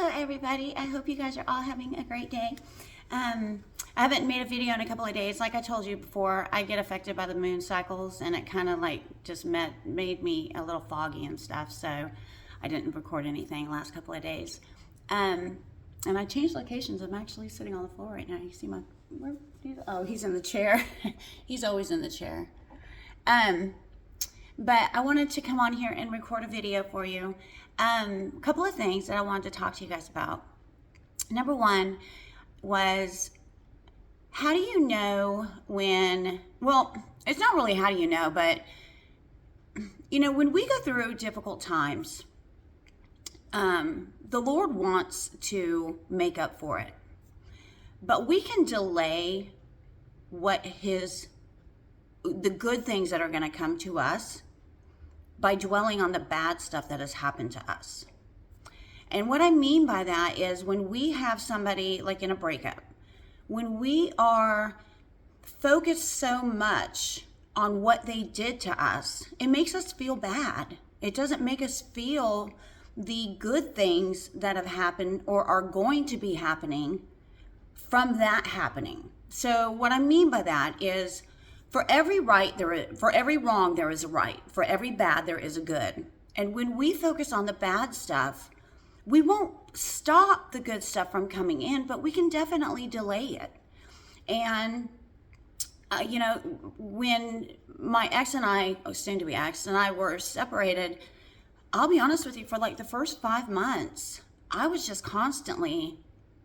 Hello everybody, I hope you guys are all having a great day. I haven't made a video in a couple of days. Like I told you before, I get affected by the moon cycles and it kind of like just made me a little foggy and stuff, so I didn't record anything the last couple of days. And I changed locations. I'm actually sitting on the floor right now. You see he's in the chair. He's always in the chair. But I wanted to come on here and record a video for you. A couple of things that I wanted to talk to you guys about. Number one was, how do you know when, well, it's not really how do you know, but, you know, when we go through difficult times, the Lord wants to make up for it. But we can delay the good things that are going to come to us by dwelling on the bad stuff that has happened to us. And what I mean by that is when we have somebody like in a breakup, when we are focused so much on what they did to us, it makes us feel bad. It doesn't make us feel the good things that have happened or are going to be happening from that happening. So what I mean by that is, for every wrong there is a right. For every bad there is a good. And when we focus on the bad stuff, we won't stop the good stuff from coming in, but we can definitely delay it. And you know, when my ex and I, soon to be ex, and I were separated, I'll be honest with you, for like the first 5 months, I was just constantly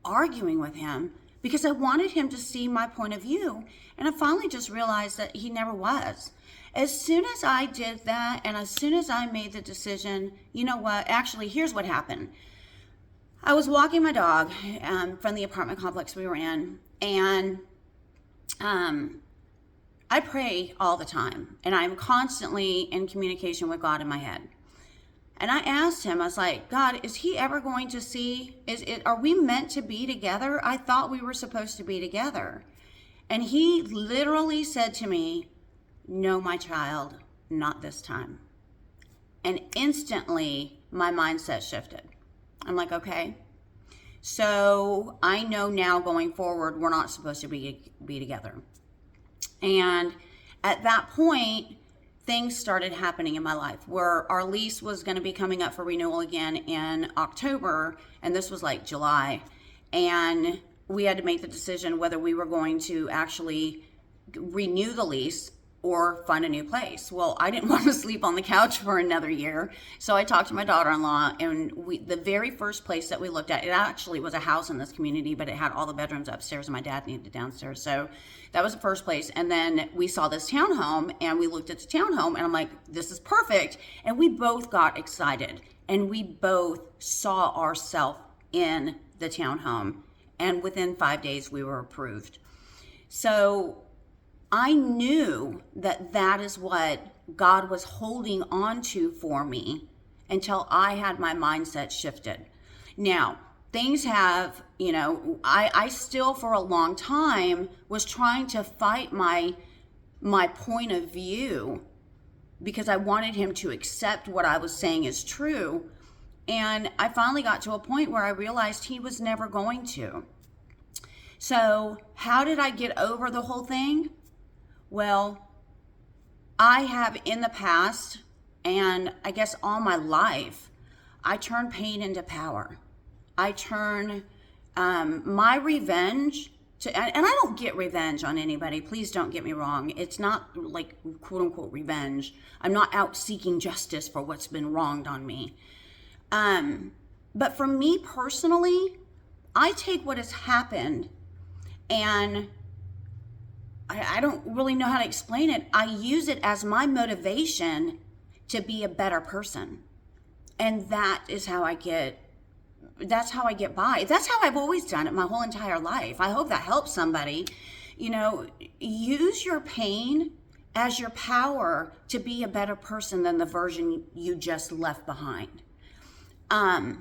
arguing with him because I wanted him to see my point of view. And I finally just realized that he never was. As soon as I did that, and as soon as I made the decision, you know what, actually, here's what happened. I was walking my dog from the apartment complex we were in, and I pray all the time, and I'm constantly in communication with God in my head. And I asked him, I was like, God, is he ever going to see, are we meant to be together? I thought we were supposed to be together. And he literally said to me, no, my child, not this time. And instantly my mindset shifted. I'm like, okay, so I know now going forward, we're not supposed to be together. And at that point, things started happening in my life where our lease was going to be coming up for renewal again in October, and this was like July, and we had to make the decision whether we were going to actually renew the lease or find a new place. Well, I didn't want to sleep on the couch for another year, so I talked to my daughter-in-law, and the very first place that we looked at, it actually was a house in this community, but it had all the bedrooms upstairs and my dad needed it downstairs, so that was the first place. And then we saw this townhome, and we looked at the townhome, and I'm like, this is perfect. And we both got excited, and we both saw ourselves in the townhome, and within 5 days we were approved. So I knew that that is what God was holding on to for me until I had my mindset shifted. Now, things have, you know, I still for a long time was trying to fight my point of view because I wanted him to accept what I was saying is true. And I finally got to a point where I realized he was never going to. So how did I get over the whole thing? Well, I have in the past, and I guess all my life, I turn pain into power. I turn my revenge to, and I don't get revenge on anybody. Please don't get me wrong. It's not like quote unquote revenge. I'm not out seeking justice for what's been wronged on me. But for me personally, I take what has happened and I don't really know how to explain it. I use it as my motivation to be a better person. And that is how I get by. That's how I've always done it my whole entire life. I hope that helps somebody. You know, use your pain as your power to be a better person than the version you just left behind. I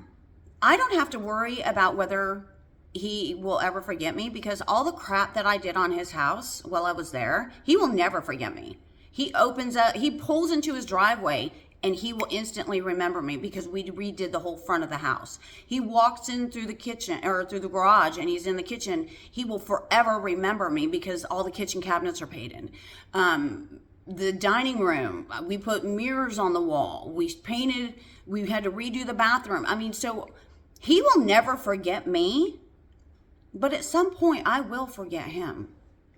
don't have to worry about whether he will ever forget me, because all the crap that I did on his house while I was there, he will never forget me. He pulls into his driveway and he will instantly remember me because we redid the whole front of the house. He walks in through the kitchen or through the garage and he's in the kitchen. He will forever remember me because all the kitchen cabinets are painted. The dining room, we put mirrors on the wall. We had to redo the bathroom. I mean, so he will never forget me, but at some point I will forget him.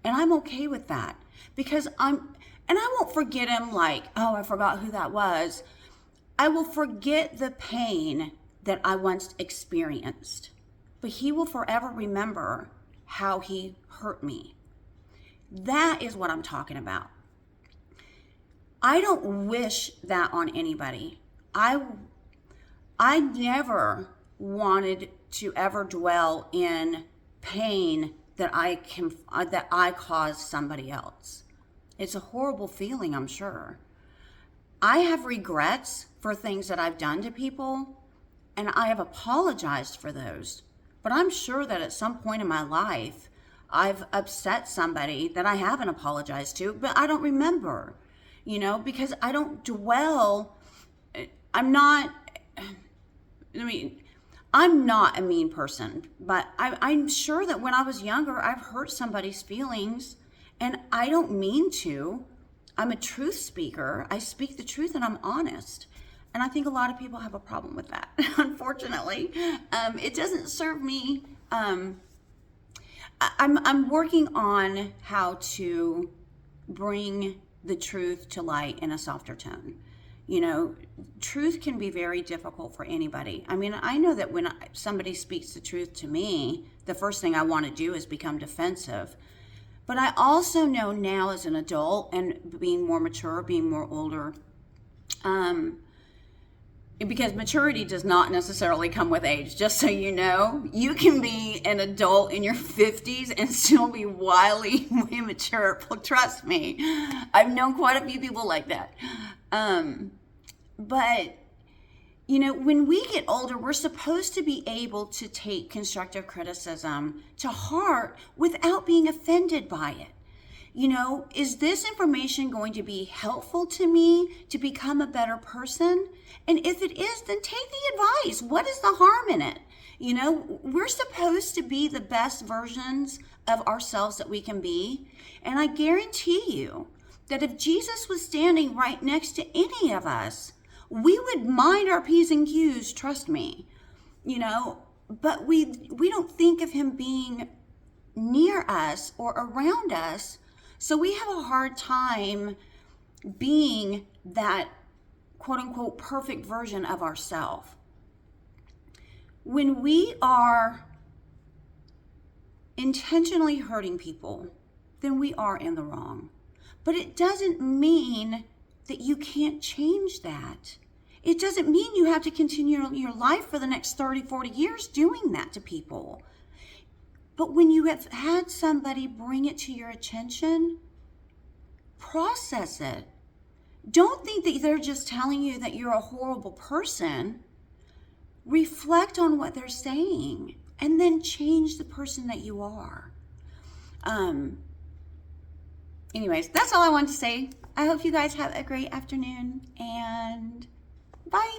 And I'm okay with that because and I won't forget him like, oh, I forgot who that was. I will forget the pain that I once experienced, but he will forever remember how he hurt me. That is what I'm talking about. I don't wish that on anybody. I never wanted to ever dwell in pain that I caused somebody else. It's a horrible feeling, I'm sure. I have regrets for things that I've done to people, and I have apologized for those. But I'm sure that at some point in my life, I've upset somebody that I haven't apologized to, but I don't remember, because I don't dwell. I'm not a mean person, but I'm sure that when I was younger, I've hurt somebody's feelings. And I don't mean to. I'm a truth speaker. I speak the truth and I'm honest. And I think a lot of people have a problem with that, unfortunately. It doesn't serve me. I'm working on how to bring the truth to light in a softer tone. Truth can be very difficult for anybody. I mean, I know that when somebody speaks the truth to me, the first thing I want to do is become defensive. But I also know now as an adult and being more mature, being more older, because maturity does not necessarily come with age, just so you know. You can be an adult in your 50s and still be wildly immature. Trust me. I've known quite a few people like that. But when we get older, we're supposed to be able to take constructive criticism to heart without being offended by it. Is this information going to be helpful to me to become a better person? And if it is, then take the advice. What is the harm in it? We're supposed to be the best versions of ourselves that we can be. And I guarantee you that if Jesus was standing right next to any of us, we would mind our P's and Q's, trust me, but we don't think of him being near us or around us. So we have a hard time being that quote unquote perfect version of ourselves. When we are intentionally hurting people, then we are in the wrong. But it doesn't mean that you can't change that. It doesn't mean you have to continue your life for the next 30, 40 years doing that to people. But when you have had somebody bring it to your attention, process it. Don't think that they're just telling you that you're a horrible person. Reflect on what they're saying and then change the person that you are. Anyways, that's all I wanted to say. I hope you guys have a great afternoon and bye.